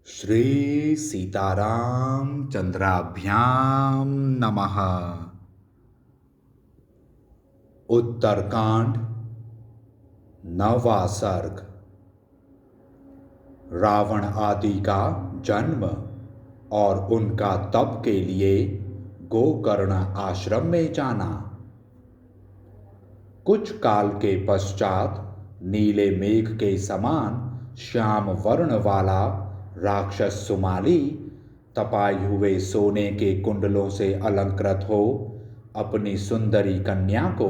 श्री सीताराम चंद्राभ्याम नमः। उत्तरकांड, नवा सर्ग। रावण आदि का जन्म और उनका तप के लिए गोकर्ण आश्रम में जाना। कुछ काल के पश्चात नीले मेघ के समान श्याम वर्ण वाला राक्षस सुमाली तपाए हुए सोने के कुंडलों से अलंकृत हो अपनी सुंदरी कन्या को,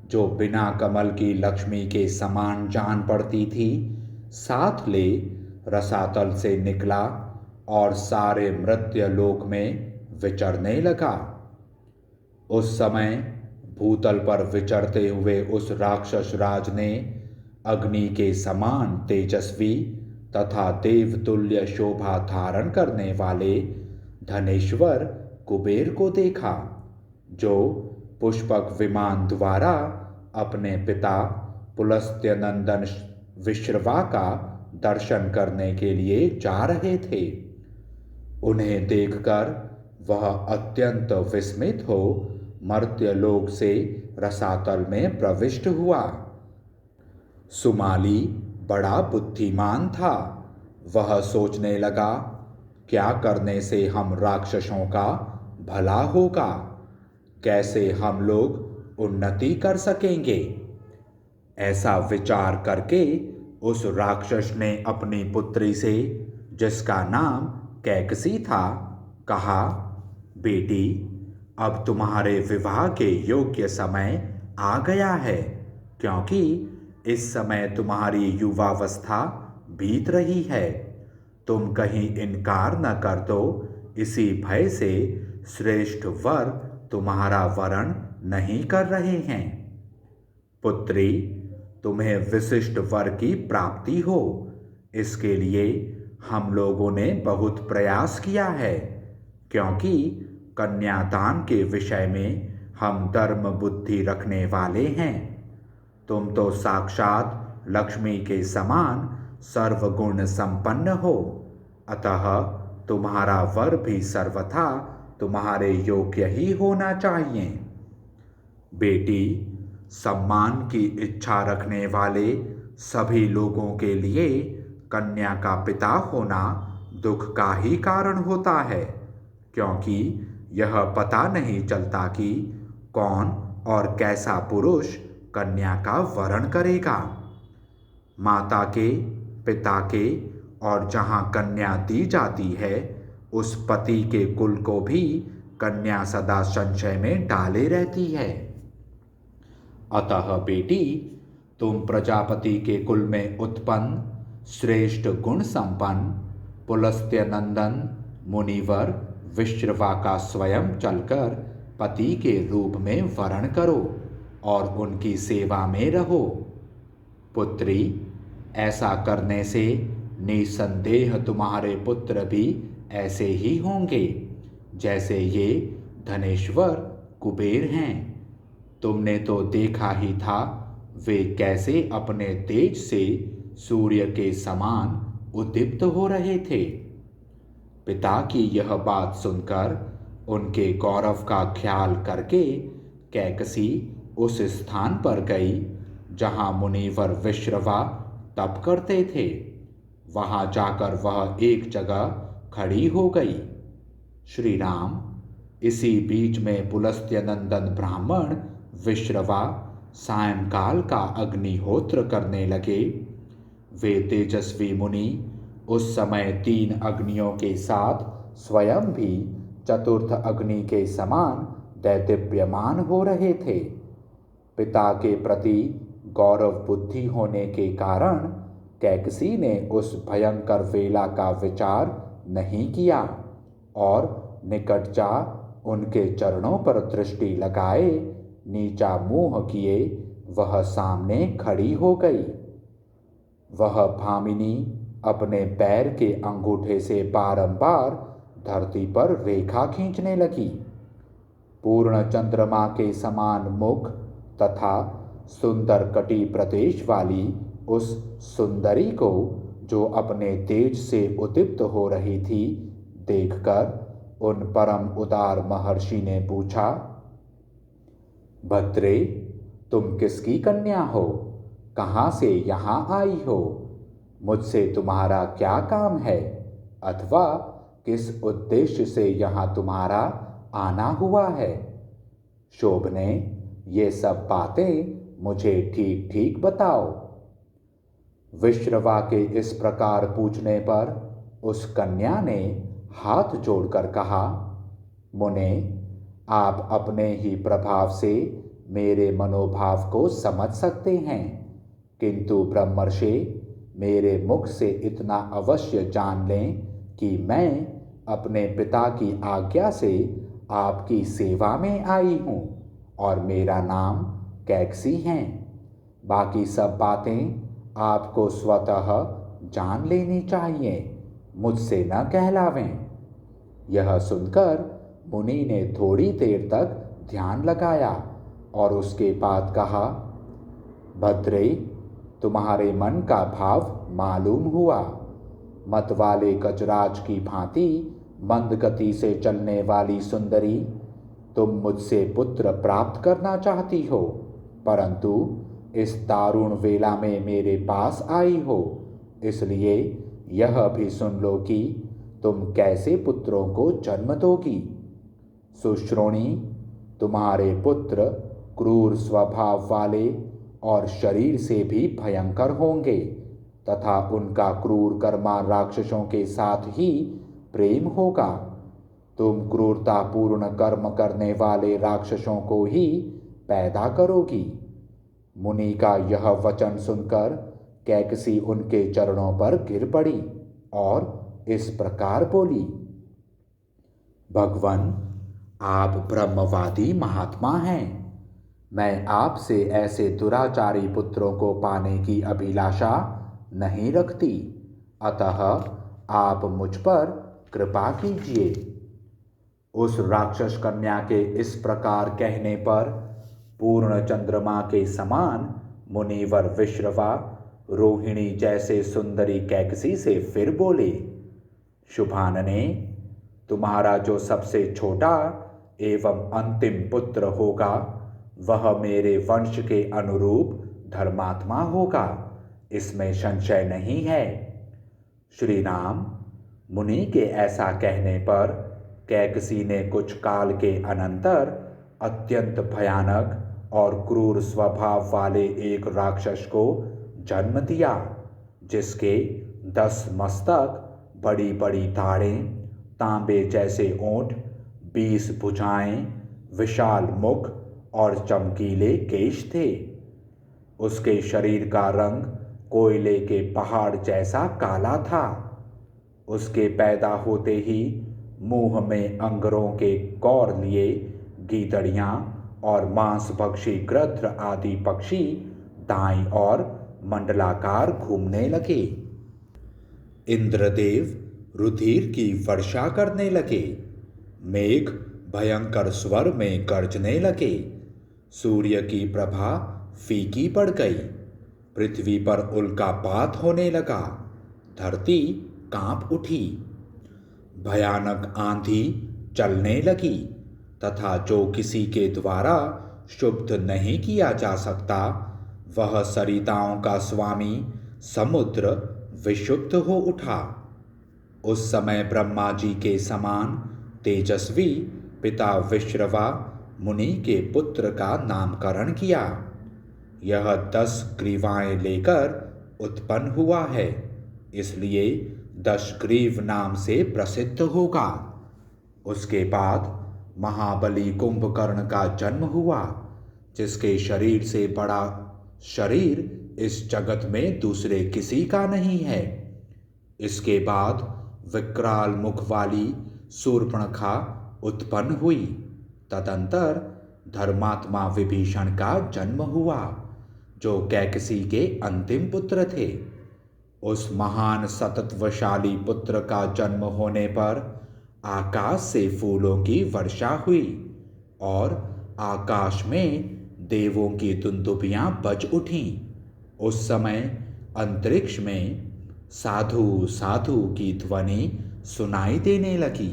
जो बिना कमल की लक्ष्मी के समान जान पड़ती थी, साथ ले रसातल से निकला और सारे मृत्य लोक में विचरने लगा। उस समय भूतल पर विचरते हुए उस राक्षस राज ने अग्नि के समान तेजस्वी तथा देवतुल्य शोभा धारण करने वाले धनेश्वर कुबेर को देखा, जो पुष्पक विमान द्वारा अपने पिता पुलस्त्य नंदन विश्रवा का दर्शन करने के लिए जा रहे थे। उन्हें देखकर वह अत्यंत विस्मित हो मर्त्यलोक से रसातल में प्रविष्ट हुआ। सुमाली बड़ा बुद्धिमान था। वह सोचने लगा, क्या करने से हम राक्षसों का भला होगा, कैसे हम लोग उन्नति कर सकेंगे। ऐसा विचार करके उस राक्षस ने अपनी पुत्री से, जिसका नाम कैकसी था, कहा, बेटी, अब तुम्हारे विवाह के योग्य समय आ गया है, क्योंकि इस समय तुम्हारी युवावस्था बीत रही है। तुम कहीं इनकार न कर दो, इसी भय से श्रेष्ठ वर तुम्हारा वरण नहीं कर रहे हैं। पुत्री, तुम्हें विशिष्ट वर की प्राप्ति हो, इसके लिए हम लोगों ने बहुत प्रयास किया है, क्योंकि कन्यादान के विषय में हम धर्म बुद्धि रखने वाले हैं। तुम तो साक्षात लक्ष्मी के समान सर्वगुण संपन्न हो, अतः तुम्हारा वर भी सर्वथा तुम्हारे योग्य ही होना चाहिए। बेटी, सम्मान की इच्छा रखने वाले सभी लोगों के लिए कन्या का पिता होना दुख का ही कारण होता है, क्योंकि यह पता नहीं चलता कि कौन और कैसा पुरुष कन्या का वरण करेगा। माता के, पिता के और जहाँ कन्या दी जाती है, उस पति के कुल को भी कन्या सदा संशय में डाले रहती है। अतः बेटी, तुम प्रजापति के कुल में उत्पन्न श्रेष्ठ गुण संपन्न पुलस्त्य नंदन मुनिवर विश्रवा का स्वयं चलकर पति के रूप में वरण करो और उनकी सेवा में रहो। पुत्री, ऐसा करने से निसंदेह तुम्हारे पुत्र भी ऐसे ही होंगे जैसे ये धनेश्वर कुबेर हैं। तुमने तो देखा ही था वे कैसे अपने तेज से सूर्य के समान उद्दीप्त हो रहे थे। पिता की यह बात सुनकर उनके गौरव का ख्याल करके कैकसी उस स्थान पर गई जहाँ मुनिवर विश्रवा तप करते थे। वहाँ जाकर वह एक जगह खड़ी हो गई। श्री राम, इसी बीच में पुलस्त्य नंदन ब्राह्मण विश्रवा सायंकाल का अग्निहोत्र करने लगे। वे तेजस्वी मुनि उस समय 3 अग्नियों के साथ स्वयं भी चतुर्थ अग्नि के समान दैदीप्यमान हो रहे थे। पिता के प्रति गौरव बुद्धि होने के कारण कैकसी ने उस भयंकर वेला का विचार नहीं किया और निकट जा उनके चरणों पर दृष्टि लगाए नीचा मुंह किए वह सामने खड़ी हो गई। वह भामिनी अपने पैर के अंगूठे से बारंबार धरती पर रेखा खींचने लगी। पूर्ण चंद्रमा के समान मुख तथा सुंदर कटी प्रदेश वाली उस सुंदरी को जो अपने तेज से उद्दीप्त हो रही थी, देखकर उन परम उदार महर्षि ने पूछा, भद्रे, तुम किसकी कन्या हो? कहाँ से यहाँ आई हो? मुझसे तुम्हारा क्या काम है? अथवा किस उद्देश्य से यहाँ तुम्हारा आना हुआ है? शोभने, ये सब बातें मुझे ठीक ठीक बताओ। विश्रवा के इस प्रकार पूछने पर उस कन्या ने हाथ जोड़कर कहा, मुने, आप अपने ही प्रभाव से मेरे मनोभाव को समझ सकते हैं, किंतु ब्रह्मर्षि, मेरे मुख से इतना अवश्य जान लें कि मैं अपने पिता की आज्ञा से आपकी सेवा में आई हूँ और मेरा नाम कैकसी है। बाकी सब बातें आपको स्वतः जान लेनी चाहिए, मुझसे न कहलावें। यह सुनकर मुनि ने थोड़ी देर तक ध्यान लगाया और उसके बाद कहा, भद्रे, तुम्हारे मन का भाव मालूम हुआ। मत वाले गजराज की भांति मंद गति से चलने वाली सुंदरी, तुम मुझसे पुत्र प्राप्त करना चाहती हो, परंतु इस दारुण वेला में मेरे पास आई हो, इसलिए यह भी सुन लो कि तुम कैसे पुत्रों को जन्म दोगी। सुश्रोणी, तुम्हारे पुत्र क्रूर स्वभाव वाले और शरीर से भी भयंकर होंगे तथा उनका क्रूर कर्मा राक्षसों के साथ ही प्रेम होगा। तुम क्रूरतापूर्ण कर्म करने वाले राक्षसों को ही पैदा करोगी। मुनि का यह वचन सुनकर कैकसी उनके चरणों पर गिर पड़ी और इस प्रकार बोली, भगवन, आप ब्रह्मवादी महात्मा हैं। मैं आपसे ऐसे दुराचारी पुत्रों को पाने की अभिलाषा नहीं रखती, अतः आप मुझ पर कृपा कीजिए। उस राक्षस कन्या के इस प्रकार कहने पर पूर्ण चंद्रमा के समान मुनिवर विश्रवा रोहिणी जैसे सुंदरी कैकसी से फिर बोले, शुभानने, तुम्हारा जो सबसे छोटा एवं अंतिम पुत्र होगा वह मेरे वंश के अनुरूप धर्मात्मा होगा, इसमें संशय नहीं है। श्री राम, मुनि के ऐसा कहने पर कैकसी ने कुछ काल के अनंतर अत्यंत भयानक और क्रूर स्वभाव वाले एक राक्षस को जन्म दिया, जिसके 10 मस्तक, बड़ी बड़ी दाढ़ें, तांबे जैसे ओंठ, 20 भुजाएं, विशाल मुख और चमकीले केश थे। उसके शरीर का रंग कोयले के पहाड़ जैसा काला था। उसके पैदा होते ही मुंह में अंगरों के कौर लिए गीदड़ियां और मांसभक्षी गृध्र आदि पक्षी दाईं और मंडलाकार घूमने लगे। इंद्रदेव रुधिर की वर्षा करने लगे। मेघ भयंकर स्वर में गर्जने लगे। सूर्य की प्रभा फीकी पड़ गई। पृथ्वी पर उल्कापात होने लगा। धरती कांप उठी। भयानक आंधी चलने लगी तथा जो किसी के द्वारा शुद्ध नहीं किया जा सकता वह सरिताओं का स्वामी समुद्र विशुद्ध हो उठा। उस समय ब्रह्मा जी के समान तेजस्वी पिता विश्रवा मुनि के पुत्र का नामकरण किया। यह 10 ग्रीवाएं लेकर उत्पन्न हुआ है, इसलिए 10 ग्रीव नाम से प्रसिद्ध होगा। उसके बाद महाबली कुंभकर्ण का जन्म हुआ, जिसके शरीर से बड़ा शरीर इस जगत में दूसरे किसी का नहीं है। इसके बाद विकराल मुख वाली शूर्पणखा उत्पन्न हुई। तदंतर धर्मात्मा विभीषण का जन्म हुआ, जो कैकसी के अंतिम पुत्र थे। उस महान सतत्वशाली पुत्र का जन्म होने पर आकाश से फूलों की वर्षा हुई और आकाश में देवों की दुंदुभियां बज उठीं। उस समय अंतरिक्ष में साधु साधु की ध्वनि सुनाई देने लगी।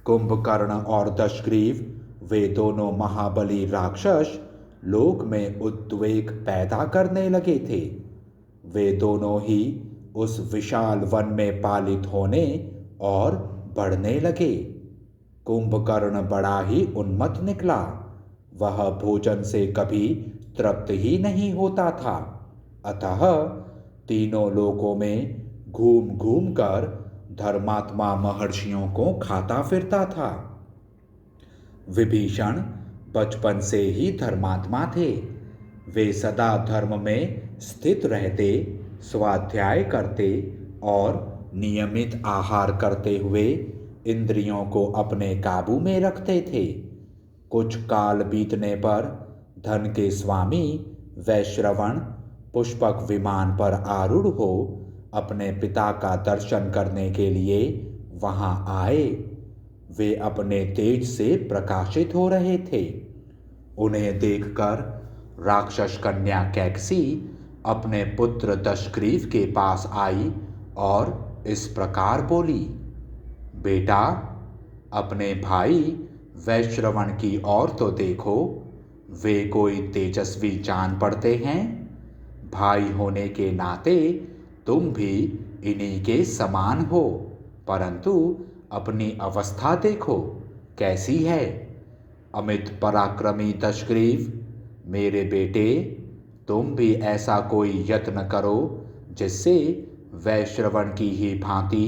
कुंभकर्ण और दशग्रीव, वे दोनों महाबली राक्षस, लोक में उद्वेग पैदा करने लगे थे। वे दोनों ही उस विशाल वन में पालित होने और बढ़ने लगे। कुंभकर्ण बड़ा ही उन्मत्त निकला। वह भोजन से कभी तृप्त ही नहीं होता था, अतः तीनों लोकों में घूम घूम कर धर्मात्मा महर्षियों को खाता फिरता था। विभीषण बचपन से ही धर्मात्मा थे। वे सदा धर्म में स्थित रहते, स्वाध्याय करते और नियमित आहार करते हुए इंद्रियों को अपने काबू में रखते थे। कुछ काल बीतने पर धन के स्वामी वैश्रवण पुष्पक विमान पर आरूढ़ हो अपने पिता का दर्शन करने के लिए वहां आए। वे अपने तेज से प्रकाशित हो रहे थे। उन्हें देखकर राक्षस कन्या कैकसी अपने पुत्र दशग्रीव के पास आई और इस प्रकार बोली, बेटा, अपने भाई वैश्रवण की ओर तो देखो, वे कोई तेजस्वी जान पड़ते हैं। भाई होने के नाते तुम भी इन्हीं के समान हो, परंतु अपनी अवस्था देखो कैसी है। अमित पराक्रमी दशग्रीव, मेरे बेटे, तुम भी ऐसा कोई यत्न करो जिससे वैश्रवण की ही भांति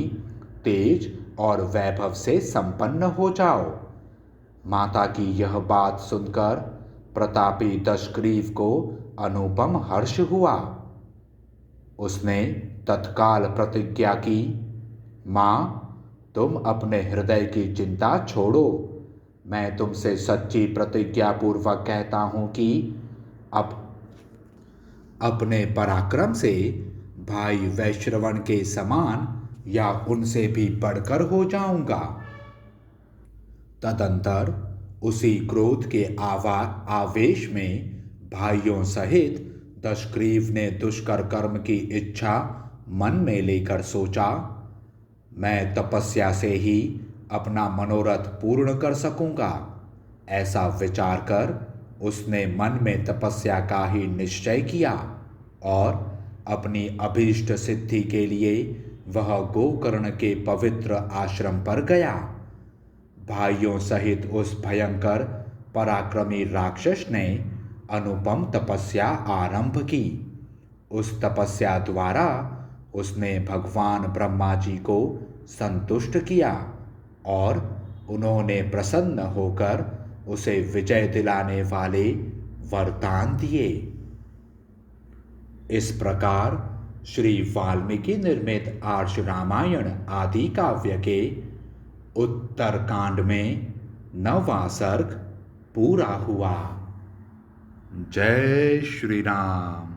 तेज और वैभव से संपन्न हो जाओ। माता की यह बात सुनकर प्रतापी दशग्रीव को अनुपम हर्ष हुआ। उसने तत्काल प्रतिज्ञा की, माँ, तुम अपने हृदय की चिंता छोड़ो। मैं तुमसे सच्ची प्रतिज्ञा पूर्वक कहता हूँ कि अब अपने पराक्रम से भाई वैश्रवण के समान या उनसे भी बढ़कर हो जाऊंगा। तदंतर उसी क्रोध के आवेश में भाइयों सहित दशग्रीव ने दुष्कर कर्म की इच्छा मन में लेकर सोचा, मैं तपस्या से ही अपना मनोरथ पूर्ण कर सकूंगा। ऐसा विचार कर उसने मन में तपस्या का ही निश्चय किया और अपनी अभीष्ट सिद्धि के लिए वह गोकर्ण के पवित्र आश्रम पर गया। भाइयों सहित उस भयंकर पराक्रमी राक्षस ने अनुपम तपस्या आरंभ की। उस तपस्या द्वारा उसने भगवान ब्रह्मा जी को संतुष्ट किया और उन्होंने प्रसन्न होकर उसे विजय दिलाने वाले वरदान दिए। इस प्रकार श्री वाल्मीकि निर्मित आर्ष रामायण आदि काव्य के उत्तरकांड में 9वां सर्ग पूरा हुआ। जय श्री राम।